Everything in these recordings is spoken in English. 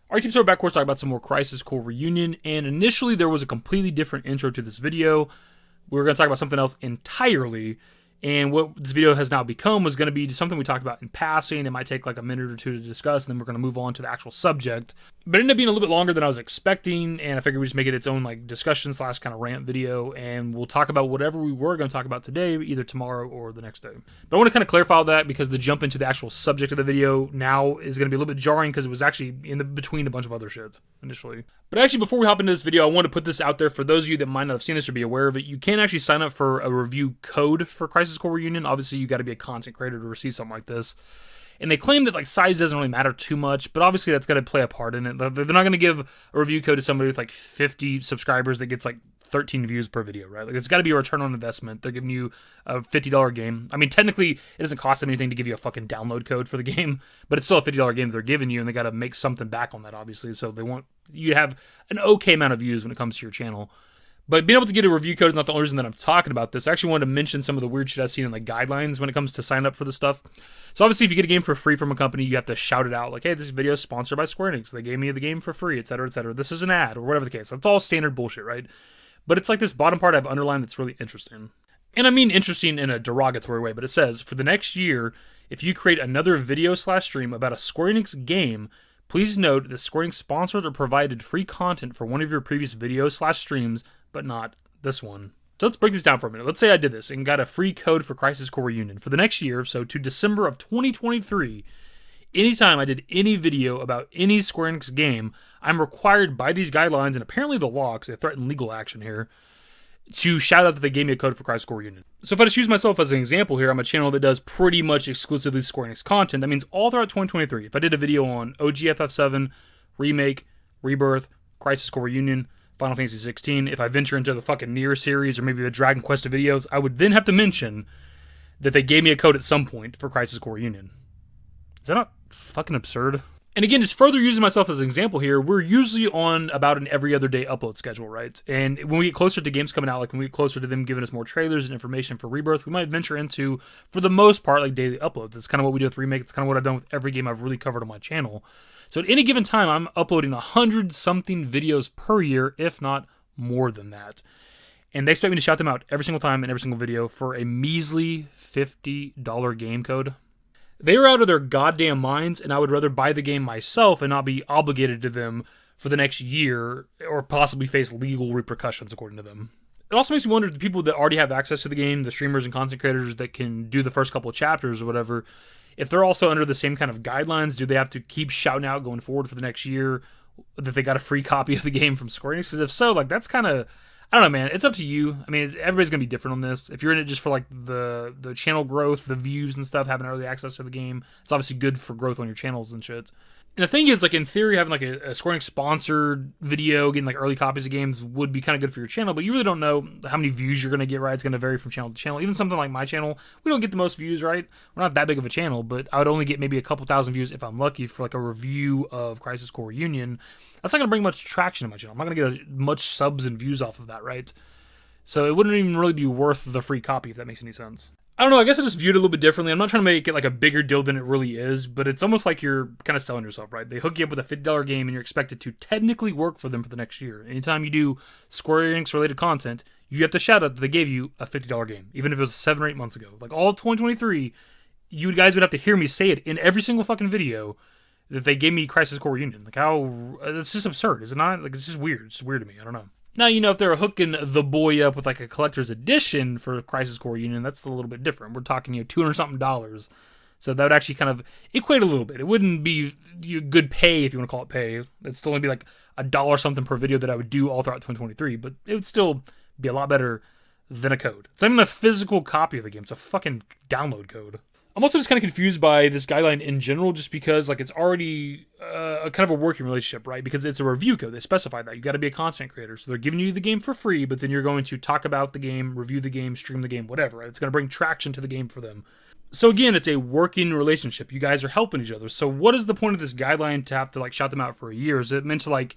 Alright, team, so we're back, of course, talking about some more Crisis Core Reunion, and initially there was a completely different intro to this video. We were going to talk about something else entirely, and what this video has now become was going to be something we talked about in passing. It might take like a minute or two to discuss, and then we're going to move on to the actual subject. But it ended up being a little bit longer than I was expecting, and I figured we'd just make it its own like discussion / kind of rant video, and we'll talk about whatever we were going to talk about today, either tomorrow or the next day. But I want to kind of clarify all that because the jump into the actual subject of the video now is going to be a little bit jarring because it was actually in between a bunch of other shit initially. But actually, before we hop into this video, I want to put this out there for those of you that might not have seen this or be aware of it. You can actually sign up for a review code for Crisis Core Reunion. Obviously, you got to be a content creator to receive something like this. And they claim that like size doesn't really matter too much, but obviously that's going to play a part in it. They're not going to give a review code to somebody with like 50 subscribers that gets like 13 views per video, right? Like it's got to be a return on investment. They're giving you a $50 game. I mean, technically, it doesn't cost them anything to give you a fucking download code for the game, but it's still a $50 game that they're giving you, and they got to make something back on that, obviously. So they want you to have an okay amount of views when it comes to your channel. But being able to get a review code is not the only reason that I'm talking about this. I actually wanted to mention some of the weird shit I've seen in the guidelines when it comes to sign up for this stuff. So obviously, if you get a game for free from a company, you have to shout it out like, hey, this video is sponsored by Square Enix. They gave me the game for free, etc., etc. This is an ad, or whatever the case. That's all standard bullshit, right? But it's like this bottom part I've underlined that's really interesting. And I mean interesting in a derogatory way, but it says, for the next year, if you create another video / stream about a Square Enix game, please note that Square Enix sponsored or provided free content for one of your previous videos / streams, but not this one. So let's break this down for a minute. Let's say I did this and got a free code for Crisis Core Reunion for the next year, so to December of 2023. Anytime I did any video about any Square Enix game, I'm required by these guidelines and apparently the law, because they threaten legal action here, to shout out that they gave me a code for Crisis Core Reunion. So if I just use myself as an example here, I'm a channel that does pretty much exclusively Square Enix content. That means all throughout 2023, if I did a video on OG FF7, Remake, Rebirth, Crisis Core Reunion, Final Fantasy 16, if I venture into the fucking Nier series or maybe the Dragon Quest of videos, I would then have to mention that they gave me a code at some point for Crisis Core Reunion. Is that not fucking absurd? And again, just further using myself as an example here, we're usually on about an every other day upload schedule, right? And when we get closer to games coming out, like when we get closer to them giving us more trailers and information for Rebirth, we might venture into, for the most part, like daily uploads. That's kind of what we do with Remake. It's kind of what I've done with every game I've really covered on my channel. So at any given time, I'm uploading 100-something videos per year, if not more than that. And they expect me to shout them out every single time in every single video for a measly $50 game code. They are out of their goddamn minds, and I would rather buy the game myself and not be obligated to them for the next year or possibly face legal repercussions, according to them. It also makes me wonder, the people that already have access to the game, the streamers and content creators that can do the first couple of chapters or whatever, if they're also under the same kind of guidelines, do they have to keep shouting out going forward for the next year that they got a free copy of the game from Square Enix? Because if so, like, that's kind of, I don't know, man. It's up to you. I mean, everybody's going to be different on this. If you're in it just for, like, the channel growth, the views and stuff, having early access to the game, it's obviously good for growth on your channels and shit. And the thing is, like, in theory, having, like, a Square Enix sponsored video, getting, like, early copies of games would be kind of good for your channel, but you really don't know how many views you're going to get, right? It's going to vary from channel to channel. Even something like my channel, we don't get the most views, right? We're not that big of a channel, but I would only get maybe a couple thousand views if I'm lucky for, like, a review of Crisis Core Reunion. That's not going to bring much traction to my channel. I'm not going to get much subs and views off of that, right? So it wouldn't even really be worth the free copy, if that makes any sense. I don't know, I guess I just viewed it a little bit differently. I'm not trying to make it like a bigger deal than it really is, but it's almost like you're kind of selling yourself, right? They hook you up with a $50 game and you're expected to technically work for them for the next year. Anytime you do Square Enix related content, you have to shout out that they gave you a $50 game, even if it was 7 or 8 months ago. Like all of 2023, you guys would have to hear me say it in every single fucking video that they gave me Crisis Core Reunion. Like how, it's just absurd, is it not? Like it's just weird. It's weird to me, I don't know. Now, you know, if they're hooking the boy up with like a collector's edition for Crisis Core Reunion, that's a little bit different. We're talking, you know, $200-something. So that would actually kind of equate a little bit. It wouldn't be good pay, if you want to call it pay. It'd still only be like $1 something per video that I would do all throughout 2023, but it would still be a lot better than a code. It's not even a physical copy of the game. It's a fucking download code. I'm also just kind of confused by this guideline in general, just because like it's already a kind of a working relationship, right? Because it's a review code. They specify that you got to be a content creator, so they're giving you the game for free, but then you're going to talk about the game, review the game, stream the game, whatever. Right? It's going to bring traction to the game for them. So again, it's a working relationship. You guys are helping each other. So what is the point of this guideline to have to like shout them out for a year? Is it meant to like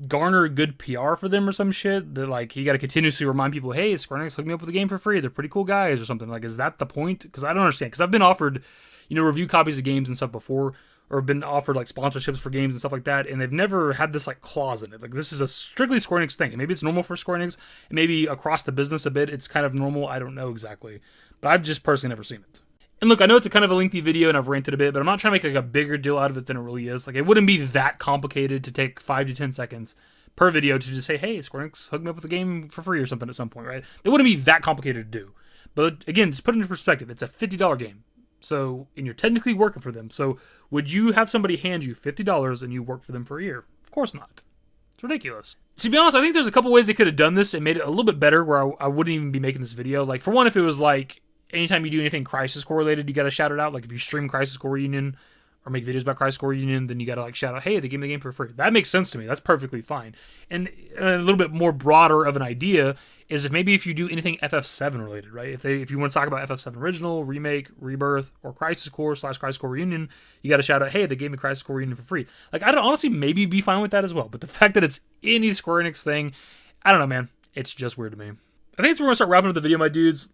garner good PR for them or some shit? That like you got to continuously remind people, hey, Square Enix hooked me up with a game for free. They're pretty cool guys or something. Like, is that the point? Because I don't understand. Because I've been offered, you know, review copies of games and stuff before or been offered like sponsorships for games and stuff like that, and they've never had this like clause in it. Like this is a strictly Square Enix thing. And maybe it's normal for Square Enix, and maybe across the business a bit it's kind of normal. I don't know exactly, but I've just personally never seen it. And look, I know it's a kind of a lengthy video and I've ranted a bit, but I'm not trying to make like a bigger deal out of it than it really is. Like it wouldn't be that complicated to take 5 to 10 seconds per video to just say, hey, Square Enix, hook me up with a game for free or something at some point, right? It wouldn't be that complicated to do. But again, just put it into perspective. It's a $50 game. So, and you're technically working for them. So, would you have somebody hand you $50 and you work for them for a year? Of course not. It's ridiculous. To be honest, I think there's a couple ways they could have done this and made it a little bit better where I wouldn't even be making this video. Like, for one, if it was like, anytime you do anything Crisis Core related, you gotta shout it out. Like, if you stream Crisis Core Reunion or make videos about Crisis Core Reunion, then you gotta like shout out, hey, they gave me the game for free. That makes sense to me. That's perfectly fine. And a little bit more broader of an idea is if you do anything FF7 related, right? If you want to talk about FF7 Original, Remake, Rebirth, or Crisis Core / Crisis Core Reunion, you got to shout out, hey, they gave me Crisis Core Reunion for free. Like, I'd honestly maybe be fine with that as well. But the fact that it's any Square Enix thing, I don't know, man. It's just weird to me. I think it's where we're going to start wrapping up the video, my dudes.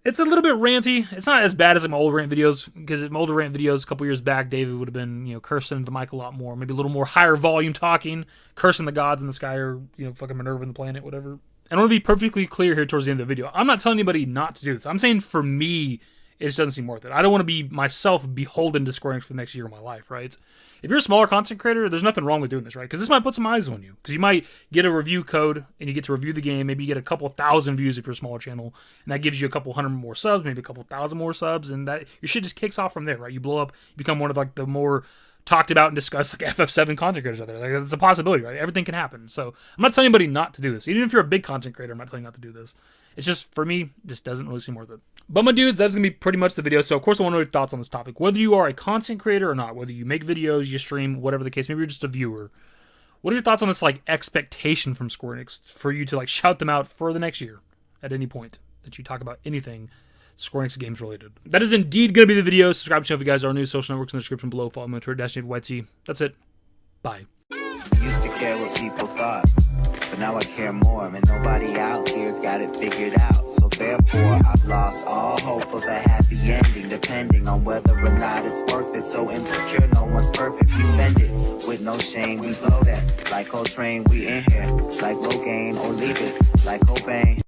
It's a little bit ranty. It's not as bad as like my old rant videos, because in my older rant videos a couple years back, David would have been, cursing the mic a lot more, maybe a little more higher volume talking, cursing the gods in the sky, or, fucking Minerva in the planet, whatever. And I want to be perfectly clear here towards the end of the video. I'm not telling anybody not to do this. I'm saying for me, it just doesn't seem worth it. I don't want to be myself beholden to Square Enix for the next year of my life, right? If you're a smaller content creator, there's nothing wrong with doing this, right? Because this might put some eyes on you. Because you might get a review code and you get to review the game. Maybe you get a couple thousand views if you're a smaller channel. And that gives you a couple hundred more subs, maybe a couple thousand more subs. And that your shit just kicks off from there, right? You blow up, you become one of like the more talked about and discussed like FF7 content creators out there. Like, it's a possibility, right? Everything can happen. So I'm not telling anybody not to do this. Even if you're a big content creator, I'm not telling you not to do this. It's just, for me, just doesn't really seem worth it. But my dudes, that's going to be pretty much the video. So, of course, I want to know your thoughts on this topic. Whether you are a content creator or not, whether you make videos, you stream, whatever the case, maybe you're just a viewer. What are your thoughts on this, like, expectation from Square Enix for you to, like, shout them out for the next year at any point that you talk about anything Square Enix games related? That is indeed going to be the video. Subscribe to the channel if you guys are new. Social networks in the description below. Follow me on Twitter, @DashingdavidYT. That's it. Bye. Used to care what people thought, but now I care more, and nobody out here's got it figured out. So therefore, I've lost all hope of a happy ending, depending on whether or not it's worth it. So insecure, no one's perfect. We spend it with no shame. We blow that like Coltrane. We in here like Logain, or leave it like Cobain.